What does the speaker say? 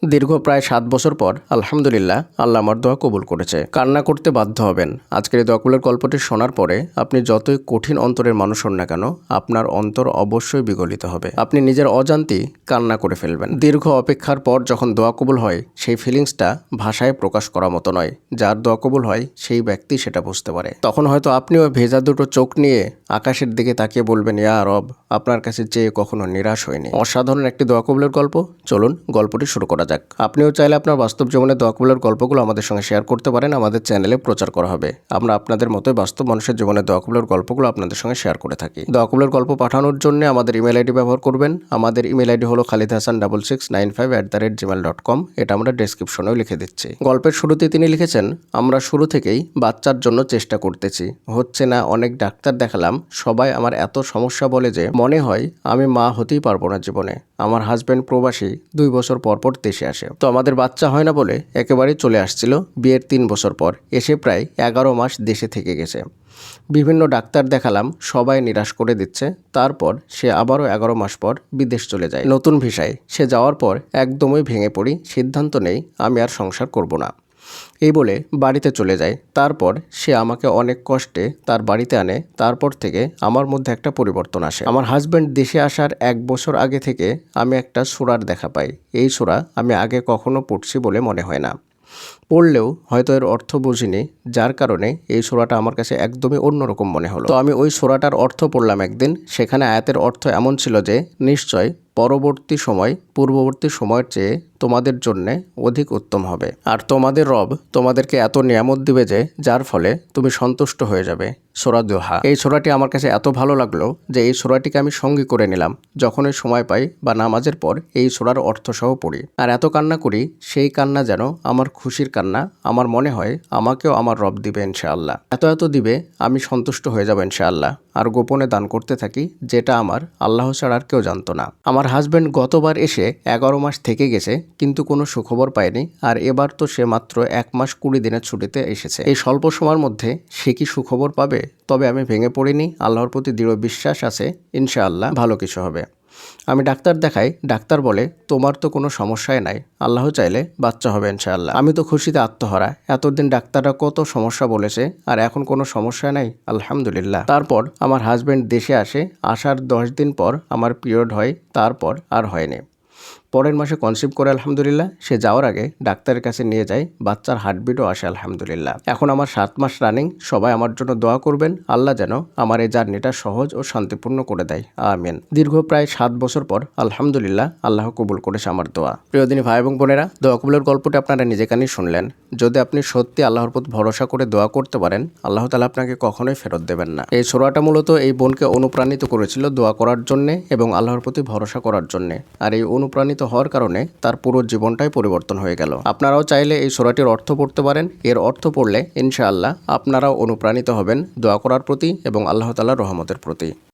দীর্ঘ প্রায় ৭ বছর পর আলহামদুলিল্লাহ আল্লাহ আমার দোয়া কবুল করেছে। কান্না করতে বাধ্য হবেন। আজকের এই দোয়াকুলের গল্পটি শোনার পরে আপনি যতই কঠিন অন্তরের মানুষ হন না কেন, আপনার অন্তর অবশ্যই বিগলিত হবে। আপনি নিজের অজান্তেই কান্না করে ফেলবেন। দীর্ঘ অপেক্ষার পর যখন দোয়া কবুল হয়, সেই ফিলিংসটা ভাষায় প্রকাশ করার মতো নয়। যার দোয়া কবুল হয় সেই ব্যক্তি সেটা বুঝতে পারে। তখন হয়তো আপনিও ভেজা দুটো চোখ নিয়ে আকাশের দিকে তাকিয়ে বলবেন, ইয়া রব, আপনার কাছে চেয়ে কখনো নিরাশ হয়নি। অসাধারণ একটি দোয়া কবুলের গল্প। চলুন গল্পটি শুরু করা যাক। আপনিও চাইলে আপনার বাস্তব জীবনে দোয়া কবুলের গল্পগুলো আমাদের সঙ্গে শেয়ার করতে পারেন। আমাদের চ্যানেলে প্রচার করা হবে। আমরা আপনাদের মতোই বাস্তব মানুষের জীবনে দোয়া কবুলের গল্পগুলো আপনাদের সঙ্গে শেয়ার করে থাকি। দোয়া কবুলের গল্প পাঠানোর জন্য আমাদের ইমেল আইডি ব্যবহার করবেন। আমাদের ইমেল আইডি হলো khalidhasan6695@gmail.com। এটা আমরা ডেসক্রিপশনেও লিখে দিচ্ছি। গল্পের শুরুতে তিনি লিখেছেন, আমরা শুরু থেকেই বাচ্চার জন্য চেষ্টা করতেছি, হচ্ছে না। অনেক ডাক্তার দেখালাম, সবাই আমার এত সমস্যা বলে যে মনে হয় আমি মা হতেই পারবো না জীবনে। আমার হাজব্যান্ড প্রবাসী, 2 বছর পর পর দেশে আসে, তো আমাদের বাচ্চা হয় না বলে একেবারেই চলে আসছিল। বিয়ের 3 বছর পর এসে প্রায় 11 মাস দেশে থেকে গেছে। বিভিন্ন ডাক্তার দেখালাম, সবাই নিরাশ করে দিচ্ছে। তারপর সে আবারও 11 মাস পর বিদেশ চলে যায় নতুন ভিসায়। সে যাওয়ার পর একদমই ভেঙে পড়ি, সিদ্ধান্ত নেই আমি আর সংসার করব না। এই বলে বাড়িতে চলে যায়। তারপর সে আমাকে অনেক কষ্টে তার বাড়িতে আনে। তারপর থেকে আমার মধ্যে একটা পরিবর্তন আসে। আমার হাজব্যান্ড দেশে আসার 1 বছর আগে থেকে আমি একটা সূরার দেখা পাই। এই সূরা আমি আগে কখনো পড়ছি বলে মনে হয় না। পড়লেও হয়তো এর অর্থ বুঝিনি, যার কারণে এই সূরাটা আমার কাছে একদমই অন্যরকম মনে হলো। তো আমি ওই সূরাটার অর্থ পড়লাম একদিন। সেখানে আয়াতের অর্থ এমন ছিল যে, নিশ্চয় পূর্ববর্তী সময়ের চেয়ে তোমাদের জন্যে অধিক উত্তম হবে, আর তোমাদের রব তোমাদেরকে এত নিয়ামত দিবে যে যার ফলে তুমি সন্তুষ্ট হয়ে যাবে। সূরা দোহা। এই সূরাটি আমার কাছে এত ভালো লাগলো যে এই সূরাটিকে আমি সঙ্গী করে নিলাম। যখনই সময় পাই বা নামাজের পর এই সূরার অর্থ সহ পড়ি, আর এত কান্না করি, সেই কান্না যেন আমার খুশির কান্না। আমার মনে হয় আমাকেও আমার রব দিবে ইনশাআল্লাহ। এত দিবে, আমি সন্তুষ্ট হয়ে যাব ইনশাআল্লাহ। আর গোপনে দান করতে থাকি, যেটা আমার আল্লাহ ছাড়া আর কেউ জানতো না। আমার হাজব্যান্ড গতবার এসে 11 মাস থেকে গেছে, কিন্তু কোনো সুখবর পায়নি। আর এবার তো সে মাত্র 1 মাস 20 দিনের ছুটিতে এসেছে। এই স্বল্প সময়ের মধ্যে সে কি সুখবর পাবে? তবে আমি ভেঙে পড়িনি। আল্লাহর প্রতি দৃঢ় বিশ্বাস আছে, ইনশাআল্লাহ ভালো কিছু হবে। আমি ডাক্তার দেখাই। ডাক্তার বলে, তোমার তো কোনো সমস্যাই নাই, আল্লাহ চাইলে বাচ্চা হবে ইনশাআল্লাহ। আমি তো খুশিতে আত্মহারা। এতদিন ডাক্তাররা কত সমস্যা বলেছে, আর এখন কোনো সমস্যা নাই, আলহামদুলিল্লাহ। তারপর আমার হাজব্যান্ড দেশে আসে। আসার 10 দিন পর আমার পিরিয়ড হয়। তারপর আর হয়নি। পরের মাসে কনসিভ করে আলহামদুলিল্লাহ। সে যাওয়ার আগে ডাক্তারের কাছে নিয়ে যায়। বাচ্চার হার্টবিটও আসে আলহামদুলিল্লাহ। এখন আমার 7 মাস রানিং। সবাই আমার জন্য দোয়া করবেন, আল্লাহ যেন আমার এই জার্নিটা সহজ ও শান্তিপূর্ণ করে দেয়, আমিন। দীর্ঘ প্রায় 7 বছর পর আলহামদুলিল্লাহ আল্লাহ কবুল করেছে আমার দোয়া। প্রিয় দিনী ভাই এবং বোনেরা, দোয়া কবুলের গল্পটি আপনারা নিজে কানেই শুনলেন। যদি আপনি সত্যি আল্লাহর প্রতি ভরসা করে দোয়া করতে পারেন, আল্লাহ তাআলা আপনাকে কখনোই ফেরত দেবেন না। এই সূরাটা মূলত এই বোনকে অনুপ্রাণিত করেছিল দোয়া করার জন্যে এবং আল্লাহর প্রতি ভরসা করার জন্যে। আর এই অনুপ্রাণিত হওয়ার কারণে তার পুরো জীবনটাই পরিবর্তন হয়ে গেল। আপনারাও চাইলে এই সূরাটির অর্থ পড়তে পারেন। এর অর্থ পড়লে ইনশাআল্লাহ আপনারাও অনুপ্রাণিত হবেন দোয়া করার প্রতি এবং আল্লাহ তাআলার রহমতের প্রতি।